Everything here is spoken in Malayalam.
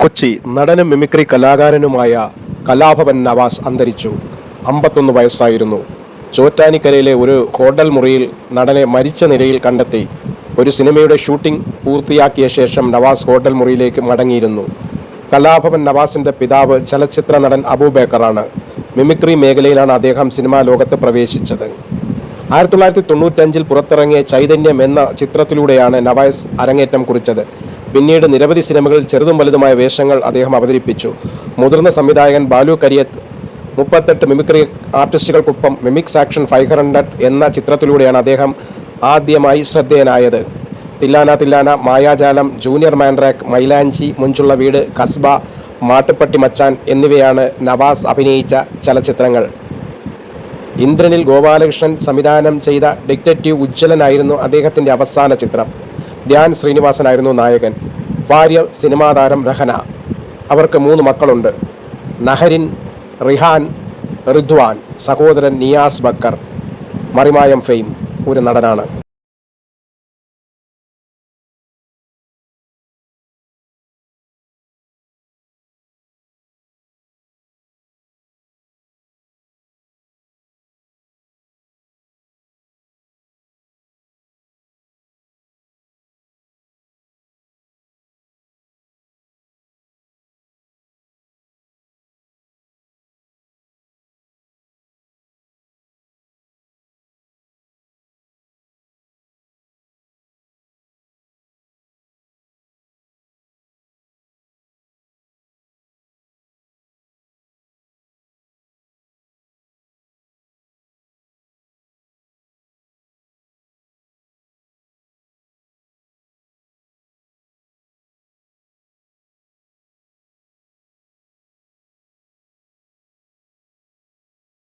കൊച്ചി നടനും മിമിക്രി കലാകാരനുമായ കലാഭവൻ നവാസ് അന്തരിച്ചു. 51 വയസ്സായിരുന്നു. ചോറ്റാനിക്കരയിലെ ഒരു ഹോട്ടൽ മുറിയിൽ നടനെ മരിച്ച നിലയിൽ കണ്ടെത്തി. ഒരു സിനിമയുടെ ഷൂട്ടിംഗ് പൂർത്തിയാക്കിയ ശേഷം നവാസ് ഹോട്ടൽ മുറിയിലേക്ക് മടങ്ങിയിരുന്നു. കലാഭവൻ നവാസിൻ്റെ പിതാവ് ചലച്ചിത്ര നടൻ അബൂബക്കറാണ്. മിമിക്രി മേഖലയിലാണ് അദ്ദേഹം സിനിമാ ലോകത്ത് പ്രവേശിച്ചത്. 1995 പുറത്തിറങ്ങിയ ചൈതന്യം എന്ന ചിത്രത്തിലൂടെയാണ് നവാസ് അരങ്ങേറ്റം കുറിച്ചത്. പിന്നീട് നിരവധി സിനിമകളിൽ ചെറുതും വലുതുമായ വേഷങ്ങൾ അദ്ദേഹം അവതരിപ്പിച്ചു. മുതിർന്ന സംവിധായകൻ ബാലു കരിയത്ത് 38 മിമിക്രി ആർട്ടിസ്റ്റുകൾക്കൊപ്പം മിമിക്സ് ആക്ഷൻ 500 എന്ന ചിത്രത്തിലൂടെയാണ് അദ്ദേഹം ആദ്യമായി ശ്രദ്ധേയനായത്. തില്ലാന തില്ലാന, മായാജാലം, ജൂനിയർ മാൻഡ്രാക്ക്, മൈലാഞ്ചി, മുഞ്ചുള്ള വീട്, കസ്ബ, മാട്ടുപ്പെട്ടി മച്ചാൻ എന്നിവയാണ് നവാസ് അഭിനയിച്ച ചലച്ചിത്രങ്ങൾ. ഇന്ദ്രനിൽ ഗോപാലകൃഷ്ണൻ സംവിധാനം ചെയ്ത ഡിറ്റക്റ്റീവ് ഉജ്ജ്വലനായിരുന്നു അദ്ദേഹത്തിൻ്റെ അവസാന ചിത്രം. ധ്യാൻ ശ്രീനിവാസനായിരുന്നു നായകൻ. ഭാര്യ സിനിമാ താരം രഹന. അവർക്ക് 3 മക്കളുണ്ട്. നഹരിൻ, റിഹാൻ, റിദ്വാൻ. സഹോദരൻ നിയാസ് ബക്കർ. മറിമായം ഫെയിം ഒരു നടനാണ്.